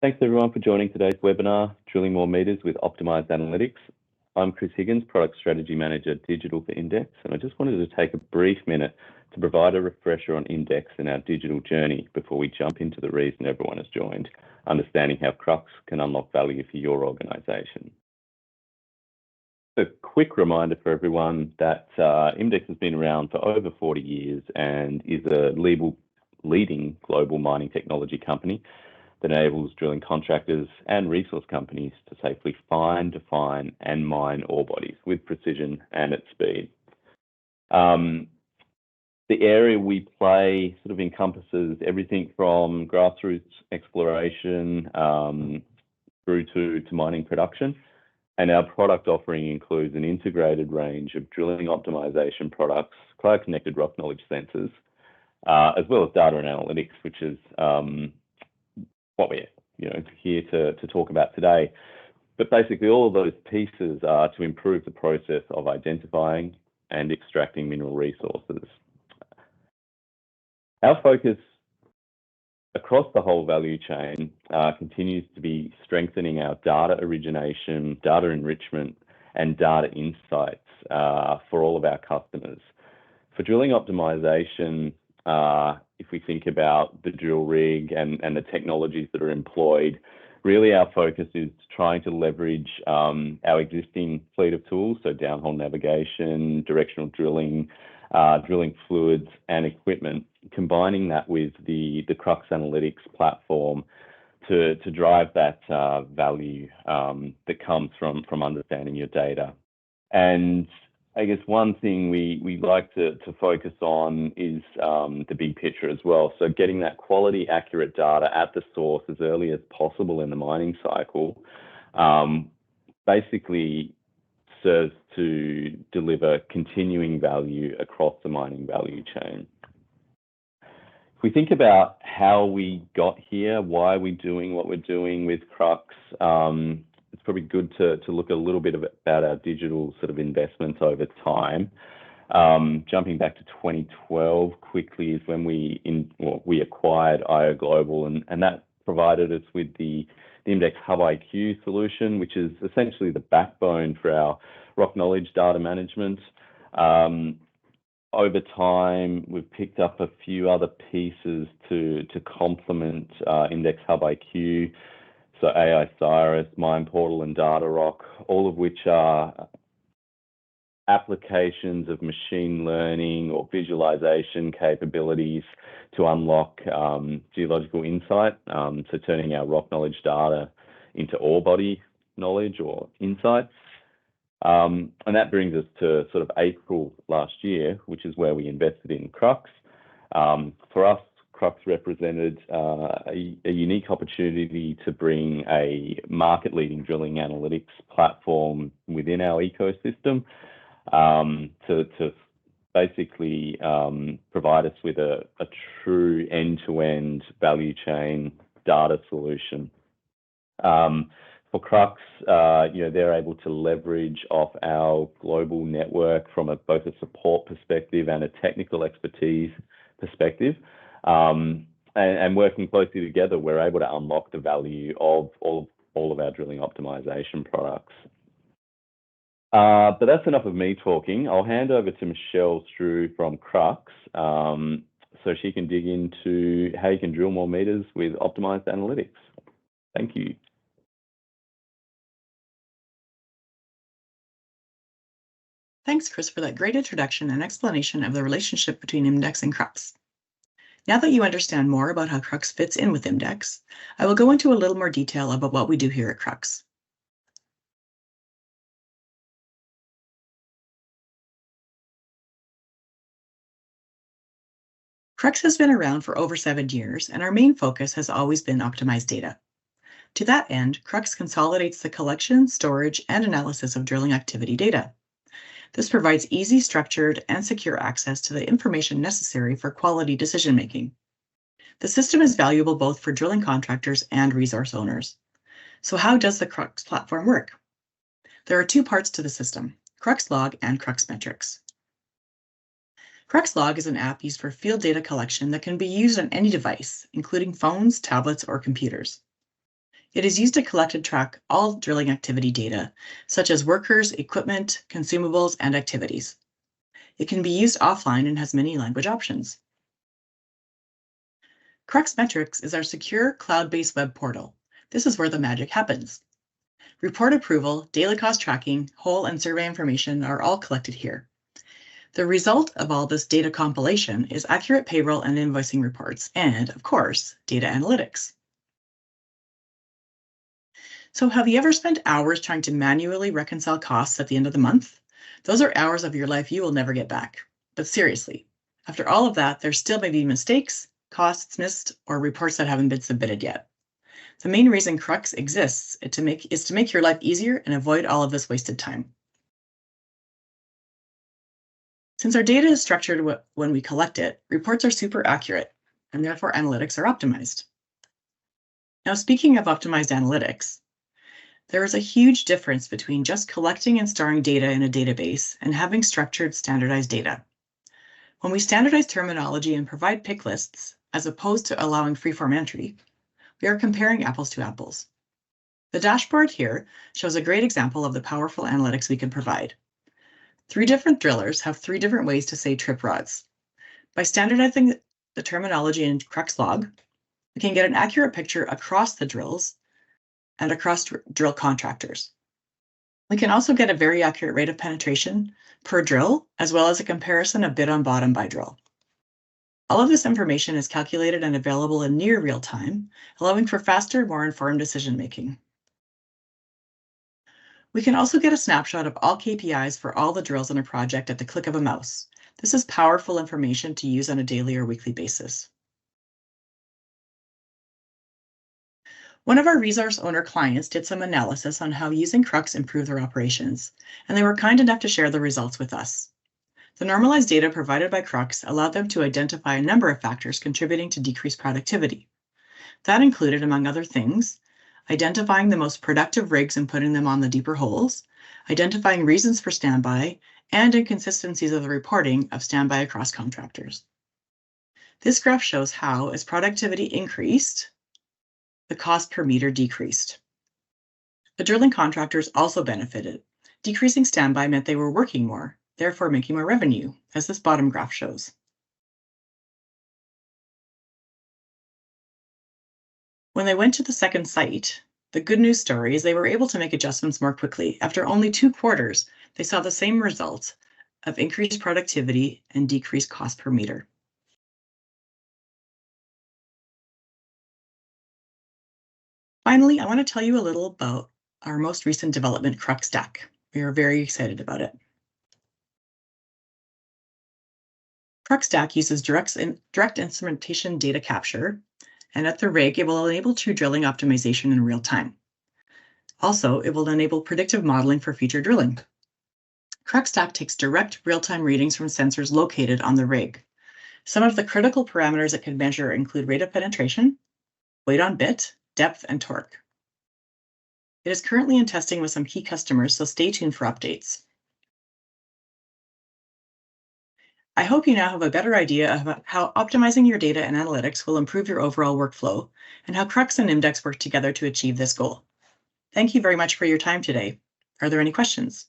Thanks everyone for joining today's webinar, Drilling More Meters with Optimized Analytics. I'm Chris Higgins, Product Strategy Manager, Digital for Index, and I just wanted to take a brief minute to provide a refresher on Index and our digital journey before we jump into the reason everyone has joined, understanding how Crux can unlock value for your organisation. A quick reminder for everyone that Index has been around for over 40 years and is a leading global mining technology company that enables drilling contractors and resource companies to safely find, define, and mine ore bodies with precision and at speed. The area we play sort of encompasses everything from grassroots exploration through to mining production. And our product offering includes an integrated range of drilling optimization products, cloud-connected rock knowledge sensors, as well as data and analytics, which is what we're here to talk about today. But basically all of those pieces are to improve the process of identifying and extracting mineral resources. Our focus across the whole value chain continues to be strengthening our data origination, data enrichment, and data insights for all of our customers. For drilling optimization, if we think about the drill rig and the technologies that are employed, really our focus is trying to leverage our existing fleet of tools, so downhole navigation, directional drilling, drilling fluids and equipment, combining that with the Crux Analytics platform to drive that value that comes from understanding your data. And I guess one thing we like to focus on is the big picture as well. So getting that quality, accurate data at the source as early as possible in the mining cycle basically serves to deliver continuing value across the mining value chain. If we think about how we got here, why we're doing what we're doing with Crux, it's probably good to look a little bit about our digital sort of investments over time. Jumping back to 2012 quickly is when we acquired IO Global, and that provided us with the Index Hub IQ solution, which is essentially the backbone for our rock knowledge data management. Over time, we've picked up a few other pieces to complement Index Hub IQ. So AI Cyrus, Mine Portal, and Data Rock, all of which are applications of machine learning or visualization capabilities to unlock geological insight. So turning our rock knowledge data into ore body knowledge or insights. And that brings us to sort of April last year, which is where we invested in Crux. For us, Crux represented a unique opportunity to bring a market-leading drilling analytics platform within our ecosystem to basically provide us with a true end-to-end value chain data solution. For Crux, they're able to leverage off our global network from both a support perspective and a technical expertise perspective. And working closely together, we're able to unlock the value of all of our drilling optimization products. But that's enough of me talking. I'll hand over to Michelle Strew from Crux so she can dig into how you can drill more meters with optimized analytics. Thank you. Thanks, Chris, for that great introduction and explanation of the relationship between Index and Crux. Now that you understand more about how Crux fits in with Index, I will go into a little more detail about what we do here at Crux. Crux has been around for over 7 years, and our main focus has always been optimized data. To that end, Crux consolidates the collection, storage, and analysis of drilling activity data. This provides easy, structured, and secure access to the information necessary for quality decision-making. The system is valuable both for drilling contractors and resource owners. So how does the Crux platform work? There are 2 parts to the system, Crux Log and Crux Metrics. Crux Log is an app used for field data collection that can be used on any device, including phones, tablets, or computers. It is used to collect and track all drilling activity data, such as workers, equipment, consumables, and activities. It can be used offline and has many language options. Crux Metrics is our secure cloud-based web portal. This is where the magic happens. Report approval, daily cost tracking, hole and survey information are all collected here. The result of all this data compilation is accurate payroll and invoicing reports, and, of course, data analytics. So have you ever spent hours trying to manually reconcile costs at the end of the month? Those are hours of your life you will never get back. But seriously, after all of that, there still may be mistakes, costs missed, or reports that haven't been submitted yet. The main reason Crux exists is to make your life easier and avoid all of this wasted time. Since our data is structured when we collect it, reports are super accurate, and therefore analytics are optimized. Now, speaking of optimized analytics, there is a huge difference between just collecting and storing data in a database and having structured, standardized data. When we standardize terminology and provide pick lists, as opposed to allowing free-form entry, we are comparing apples to apples. The dashboard here shows a great example of the powerful analytics we can provide. 3 different drillers have 3 different ways to say trip rods. By standardizing the terminology in Crux log, we can get an accurate picture across the drills and across drill contractors. We can also get a very accurate rate of penetration per drill, as well as a comparison of bid on bottom by drill. All of this information is calculated and available in near real time, allowing for faster, more informed decision-making. We can also get a snapshot of all KPIs for all the drills in a project at the click of a mouse. This is powerful information to use on a daily or weekly basis. One of our resource owner clients did some analysis on how using Crux improved their operations, and they were kind enough to share the results with us. The normalized data provided by Crux allowed them to identify a number of factors contributing to decreased productivity. That included, among other things, identifying the most productive rigs and putting them on the deeper holes, identifying reasons for standby, and inconsistencies of the reporting of standby across contractors. This graph shows how, as productivity increased, the cost per meter decreased. The drilling contractors also benefited. Decreasing standby meant they were working more, therefore making more revenue, as this bottom graph shows. When they went to the second site, the good news story is they were able to make adjustments more quickly. After only 2 quarters, they saw the same results of increased productivity and decreased cost per meter. Finally, I want to tell you a little about our most recent development, Crux Stack. We are very excited about it. Crux Stack uses direct instrumentation data capture, and at the rig, it will enable true drilling optimization in real time. Also, it will enable predictive modeling for future drilling. Crux Stack takes direct real-time readings from sensors located on the rig. Some of the critical parameters it can measure include rate of penetration, weight on bit, depth, and torque. It is currently in testing with some key customers, so stay tuned for updates. I hope you now have a better idea of how optimizing your data and analytics will improve your overall workflow and how Crux and Imdex work together to achieve this goal. Thank you very much for your time today. Are there any questions?